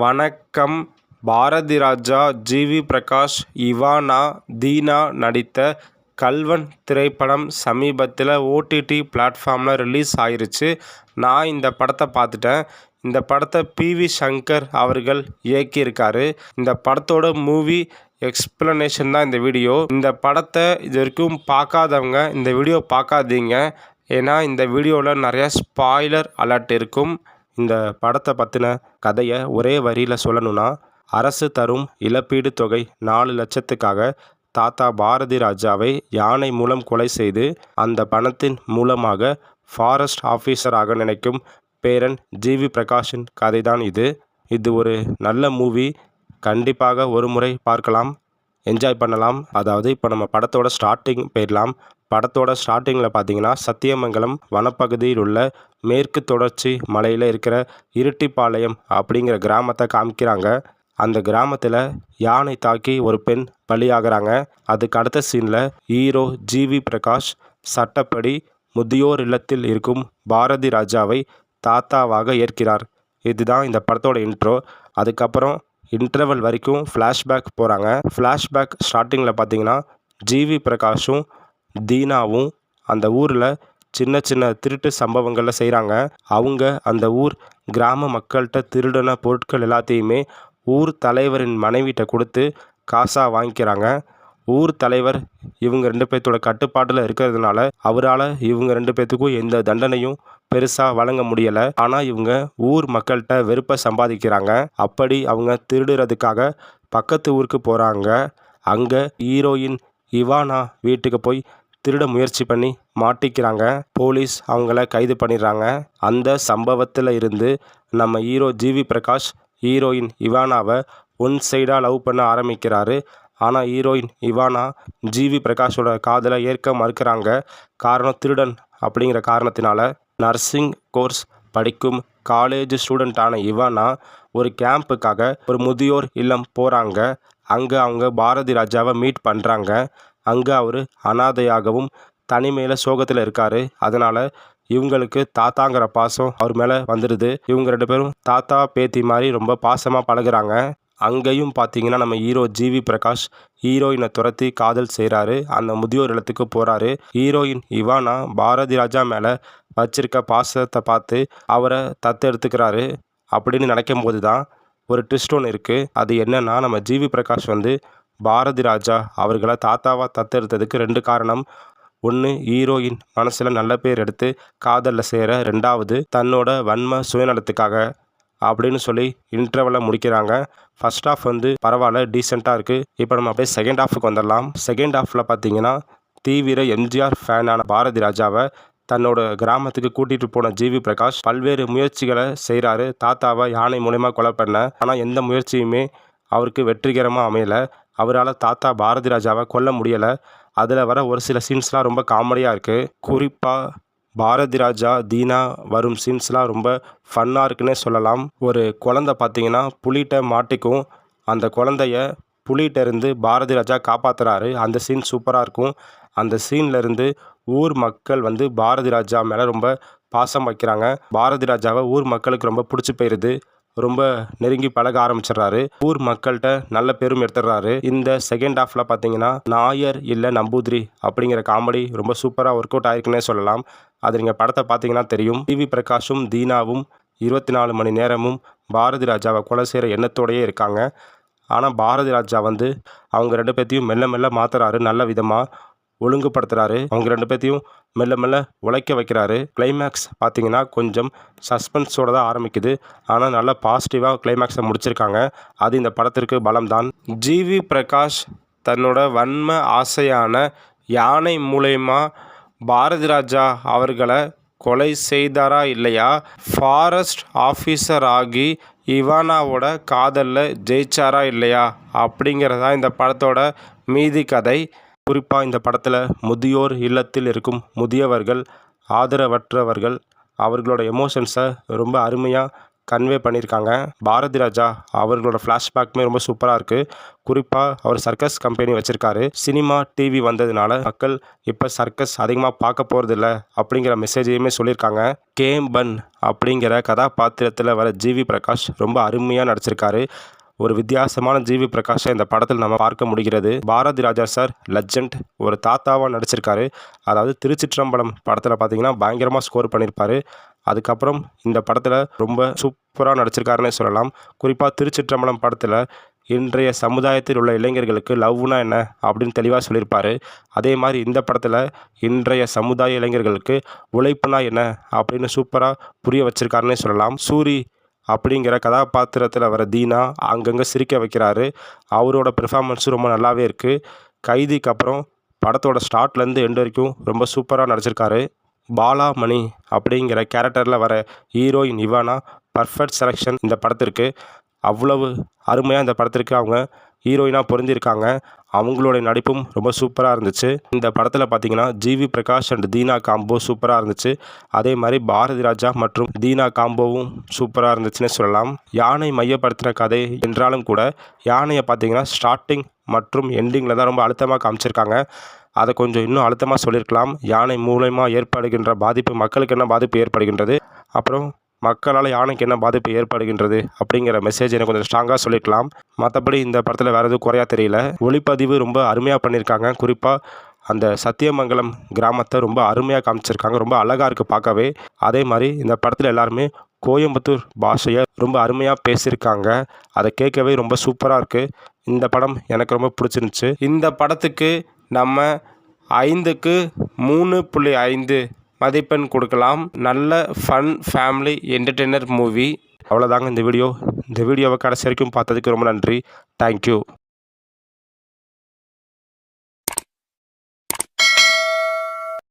வணக்கம். Bharathi Raja, GV. Prakash, Ivana, Dheena நடித்த கல்வன் திரைப்படம் சமீபத்தில் ஓடிடி பிளாட்ஃபார்மில் ரிலீஸ் ஆயிருச்சு. நான் இந்த படத்தை பார்த்துட்டேன். இந்த படத்தை பி.வி. சங்கர் அவர்கள் இயக்கியிருக்காரு. இந்த படத்தோட மூவி எக்ஸ்பிளனேஷன் தான் இந்த வீடியோ. இந்த படத்தை இது வரைக்கும் பார்க்காதவங்க இந்த வீடியோ பார்க்காதீங்க. ஏன்னா இந்த வீடியோவில் நிறையா ஸ்பாய்லர் அலர்ட் இருக்கும். இந்த படத்தை பற்றின கதையை ஒரே வரியில் சொல்லணும்னா, அரசு தரும் இழப்பீடு தொகை 4 லட்சத்துக்காக தாத்தா பாரதி ராஜாவை யானை மூலம் கொலை செய்து அந்த பணத்தின் மூலமாக ஃபாரஸ்ட் ஆஃபீஸராக நினைக்கும் பேரன் ஜி.வி. பிரகாஷின் கதை தான் இது. இது ஒரு நல்ல மூவி. கண்டிப்பாக ஒரு முறை பார்க்கலாம், என்ஜாய் பண்ணலாம். அதாவது இப்போ நம்ம படத்தோட ஸ்டார்டிங் போயிடலாம். படத்தோட ஸ்டார்டிங்கில் பார்த்தீங்கன்னா, சத்தியமங்கலம் வனப்பகுதியில் உள்ள மேற்கு தொடர்ச்சி மலையில் இருக்கிற இருட்டிப்பாளையம் அப்படிங்கிற கிராமத்தை காமிக்கிறாங்க. அந்த கிராமத்தில் யானை தாக்கி ஒரு பெண் பலியாகிறாங்க. அதுக்கு அடுத்த சீனில் ஹீரோ ஜி.வி. பிரகாஷ் சட்டப்படி முதியோர் இல்லத்தில் இருக்கும் பாரதி ராஜாவை தாத்தாவாக ஏற்கிறார். இதுதான் இந்த படத்தோட இன்ட்ரோ. அதுக்கப்புறம் இன்டர்வல் வரைக்கும் ஃப்ளாஷ்பேக் போகிறாங்க. ஃப்ளாஷ்பேக் ஸ்டார்டிங்கில் பார்த்தீங்கன்னா, ஜி.வி. பிரகாஷும் தீனாவும் அந்த ஊரில் சின்ன சின்ன திருட்டு சம்பவங்களில் செய்கிறாங்க. அவங்க அந்த ஊர் கிராம மக்கள்கிட்ட திருடின பொருட்கள் எல்லாத்தையுமே ஊர் தலைவரின் மனைவிட்ட கொடுத்து காசாக வாங்கிக்கிறாங்க. ஊர் தலைவர் இவங்க 2 பேர்த்தோட கட்டுப்பாட்டில் இருக்கிறதுனால அவரால் இவங்க 2 பேர்த்துக்கும் எந்த தண்டனையும் பெருசாக வழங்க முடியலை. ஆனால் இவங்க ஊர் மக்கள்கிட்ட வெறுப்பை சம்பாதிக்கிறாங்க. அப்படி அவங்க திருடுறதுக்காக பக்கத்து ஊருக்கு போகிறாங்க. அங்கே ஹீரோயின் இவானா வீட்டுக்கு போய் திருட முயற்சி பண்ணி மாட்டிக்கிறாங்க. போலீஸ் அவங்கள கைது பண்ணிடுறாங்க. அந்த சம்பவத்தில் இருந்து நம்ம ஹீரோ ஜி.வி. பிரகாஷ் ஹீரோயின் இவானாவை ஒன் சைடாக லவ் பண்ண ஆரம்பிக்கிறாரு. ஆனால் ஹீரோயின் இவானா ஜி.வி. பிரகாஷோட காதலை ஏற்க மறுக்கிறாங்க. காரணம் திருடன் அப்படிங்கிற காரணத்தினால. நர்சிங் கோர்ஸ் படிக்கும் காலேஜ் ஸ்டூடெண்ட்டான இவானா ஒரு கேம்புக்காக ஒரு முதியோர் இல்லம் போகிறாங்க. அங்கே அவங்க பாரதி ராஜாவை மீட் பண்ணுறாங்க. அங்கே அவர் அனாதையாகவும் தனிமையில் சோகத்தில் இருக்கார். அதனால் இவங்களுக்கு தாத்தாங்கிற பாசம் அவர் மேலே வந்துடுது. இவங்க 2 பேரும் தாத்தா பேத்தி மாதிரி ரொம்ப பாசமாக பழகுறாங்க. அங்கேயும் பார்த்தீங்கன்னா, நம்ம ஹீரோ ஜி.வி. பிரகாஷ் ஹீரோயினை துரத்தி காதல் செய்கிறாரு. அந்த முதியோர் இல்லத்துக்கு போகிறாரு. ஹீரோயின் இவானா பாரதி ராஜா மேலே வச்சிருக்க பாசத்தை பார்த்து அவரை தத்தெடுத்துக்கிறாரு. அப்படின்னு நினைக்கும் போது தான் ஒரு ட்விஸ்ட் ஒன்று இருக்குது. அது என்னென்னா, நம்ம ஜி.வி. பிரகாஷ் பாரதி ராஜா அவர்களை தாத்தாவாக தத்தெடுத்ததுக்கு 2 காரணம். ஒன்று, ஹீரோயின் மனசில் நல்ல பேர் எடுத்து காதலில் சேர. 2வது, தன்னோட வன்ம சுயநலத்துக்காக அப்படின்னு சொல்லி இன்டர்வலை முடிக்கிறாங்க. ஃபர்ஸ்ட் ஹாஃப் பரவாயில்ல, டீசெண்டாக இருக்குது. இப்போ நம்ம அப்படியே செகண்ட் ஹாஃபுக்கு வந்துடலாம். செகண்ட் ஹாஃபில் பார்த்தீங்கன்னா, தீவிர எம்ஜிஆர் ஃபேனான பாரதி ராஜாவை தன்னோட கிராமத்துக்கு கூட்டிகிட்டு போன ஜி.வி. பிரகாஷ் பல்வேறு முயற்சிகளை செய்கிறாரு. தாத்தாவை யானை மூலயமா கொலை பண்ண. ஆனால் எந்த முயற்சியுமே அவருக்கு வெற்றிகரமாக அமையலை. அவரால் தாத்தா பாரதி ராஜாவை கொல்ல முடியலை. அதில் வர ஒரு சில சீன்ஸ்லாம் ரொம்ப காமெடியாக இருக்குது. குறிப்பாக பாரதி ராஜா தீனா வரும் சீன்ஸ்லாம் ரொம்ப ஃபன்னாக இருக்குன்னே சொல்லலாம். ஒரு குழந்தை பார்த்தீங்கன்னா புலிகிட்ட மாட்டிக்கும். அந்த குழந்தைய புலிகிட்டேருந்து பாரதி ராஜா காப்பாற்றுறாரு. அந்த சீன் சூப்பராக இருக்கும். அந்த சீன்லேருந்து ஊர் மக்கள் பாரதி ராஜா மேலே ரொம்ப பாசம் வைக்கிறாங்க. பாரதி ராஜாவை ஊர் மக்களுக்கு ரொம்ப பிடிச்சி போயிடுது. ரொம்ப நெருங்கி பழக ஆரம்பிச்சிடுறாரு. ஊர் மக்கள்கிட்ட நல்ல பேரும் எடுத்துடுறாரு. இந்த செகண்ட் ஹாஃபில் பார்த்தீங்கன்னா, நாயர் இல்லை நம்பூதிரி அப்படிங்கிற காமெடி ரொம்ப சூப்பராக ஒர்க் அவுட் ஆயிருக்குன்னே சொல்லலாம். அது நீங்கள் படத்தை பார்த்தீங்கன்னா தெரியும். ஜி.வி. பிரகாஷும் தீனாவும் 24 மணி நேரமும் பாரதி ராஜாவை கொலை செய்கிற எண்ணத்தோடையே இருக்காங்க. ஆனால் பாரதி ராஜா அவங்க 2 பேர்த்தையும் மெல்ல மெல்ல மாற்றுறாரு. நல்ல விதமாக ஒழுங்குபடுத்துகிறாரு. அவங்க 2 பேர்த்தையும் மெல்ல மெல்ல உழைக்க வைக்கிறாரு. கிளைமேக்ஸ் பார்த்தீங்கன்னா கொஞ்சம் சஸ்பென்ஸோடு தான் ஆரம்பிக்குது. ஆனால் நல்லா பாசிட்டிவாக கிளைமேக்ஸை முடிச்சிருக்காங்க. அது இந்த படத்திற்கு பலம்தான். ஜி.வி. பிரகாஷ் தன்னோட வன்ம ஆசையான யானை மூலயமா பாரதி ராஜா அவர்களை கொலை செய்தாரா இல்லையா, ஃபாரஸ்ட் ஆஃபீஸர் ஆகி இவானாவோட காதலில் ஜெயிச்சாரா இல்லையா அப்படிங்கிறதா இந்த படத்தோட மீதி கதை. குறிப்பாக இந்த படத்தில் முதியோர் இல்லத்தில் இருக்கும் முதியவர்கள், ஆதரவற்றவர்கள், அவர்களோட எமோஷன்ஸை ரொம்ப அருமையாக கன்வே பண்ணியிருக்காங்க. பாரதி ராஜா அவர்களோட ஃப்ளாஷ்பேக்குமே ரொம்ப சூப்பராக இருக்குது. குறிப்பாக அவர் சர்க்கஸ் கம்பெனி வச்சுருக்காரு. சினிமா, டிவி வந்ததுனால மக்கள் இப்போ சர்க்கஸ் அதிகமாக பார்க்க போகிறதில்ல அப்படிங்கிற மெசேஜையுமே சொல்லியிருக்காங்க. கேம்பன் அப்படிங்கிற கதாபாத்திரத்தில் வர ஜிவி பிரகாஷ் ரொம்ப அருமையாக நடிச்சிருக்காரு. ஒரு வித்தியாசமான ஜிவி பிரகாஷை இந்த படத்தில் நம்ம பார்க்க முடிகிறது. பாரதி ராஜா சார் லெஜண்ட், ஒரு தாத்தாவாக நடிச்சிருக்காரு. அதாவது திருச்சிற்றம்பலம் படத்தில் பார்த்தீங்கன்னா பயங்கரமாக ஸ்கோர் பண்ணியிருப்பார். அதுக்கப்புறம் இந்த படத்தில் ரொம்ப சூப்பராக நடிச்சிருக்காருன்னே சொல்லலாம். குறிப்பாக திருச்சிற்றம்பலம் படத்தில் இன்றைய சமுதாயத்தில் உள்ள இளைஞர்களுக்கு லவ்னா என்ன அப்படின்னு தெளிவாக சொல்லியிருப்பார். அதே மாதிரி இந்த படத்தில் இன்றைய சமுதாய இளைஞர்களுக்கு உழைப்புனா என்ன அப்படின்னு சூப்பராக புரிய வச்சிருக்காருன்னே சொல்லலாம். சூரி அப்படிங்கிற கதாபாத்திரத்தில் வர தீனா அங்கங்கே சிரிக்க வைக்கிறாரு. அவரோட பெர்ஃபார்மன்ஸும் ரொம்ப நல்லாவே இருக்குது. கைதிக்கு அப்புறம் படத்தோட ஸ்டார்ட்லேருந்து எண்டு வரைக்கும் ரொம்ப சூப்பராக நடிச்சிருக்காரு. பாலாமணி அப்படிங்கிற கேரக்டரில் வர ஹீரோயின் இவானா பர்ஃபெக்ட் செலெக்ஷன் இந்த படத்திற்கு. அவ்வளவு அருமையாக இந்த படத்திற்கு அவங்க ஹீரோயினாக பொருந்திருக்காங்க. அவங்களுடைய நடிப்பும் ரொம்ப சூப்பராக இருந்துச்சு. இந்த படத்தில் பார்த்தீங்கன்னா ஜிவி பிரகாஷ் அண்ட் தீனா காம்போ சூப்பராக இருந்துச்சு. அதே மாதிரி பாரதி ராஜா மற்றும் தீனா காம்போவும் சூப்பராக இருந்துச்சுன்னே சொல்லலாம். யானை மையப்படுத்தின கதை என்றாலும் கூட யானையை பார்த்தீங்கன்னா ஸ்டார்டிங் மற்றும் எண்டிங்கில் தான் ரொம்ப அழுத்தமாக காமிச்சிருக்காங்க. அதை கொஞ்சம் இன்னும் அழுத்தமாக சொல்லியிருக்கலாம். யானை மூலயமா ஏற்படுகின்ற பாதிப்பு, மக்களுக்கு என்ன பாதிப்பு ஏற்படுகின்றது, அப்புறம் மக்களால் யானைக்கு என்ன பாதிப்பு ஏற்படுகின்றது அப்படிங்கிற மெசேஜ் எனக்கு கொஞ்சம் ஸ்ட்ராங்காக சொல்லியிருக்கலாம். மற்றபடி இந்த படத்தில் வேறு எதுவும் குறையா தெரியல. ஒளிப்பதிவு ரொம்ப அருமையாக பண்ணியிருக்காங்க. குறிப்பாக அந்த சத்தியமங்கலம் கிராமத்தை ரொம்ப அருமையாக காமிச்சிருக்காங்க. ரொம்ப அழகாக இருக்குது பார்க்கவே. அதே மாதிரி இந்த படத்தில் எல்லாருமே கோயம்புத்தூர் பாஷையை ரொம்ப அருமையாக பேசியிருக்காங்க. அதை கேட்கவே ரொம்ப சூப்பராக இருக்குது. இந்த படம் எனக்கு ரொம்ப பிடிச்சிருந்துச்சு. இந்த படத்துக்கு நம்ம 5க்கு 3.5 மதிப்பெண் கொடுக்கலாம். நல்ல ஃபன் ஃபேமிலி என்டர்டெய்னர் மூவி. அவ்வளோதாங்க இந்த வீடியோ. இந்த வீடியோவை கடைசி வரைக்கும் பார்த்ததுக்கு ரொம்ப நன்றி. தேங்க்யூ.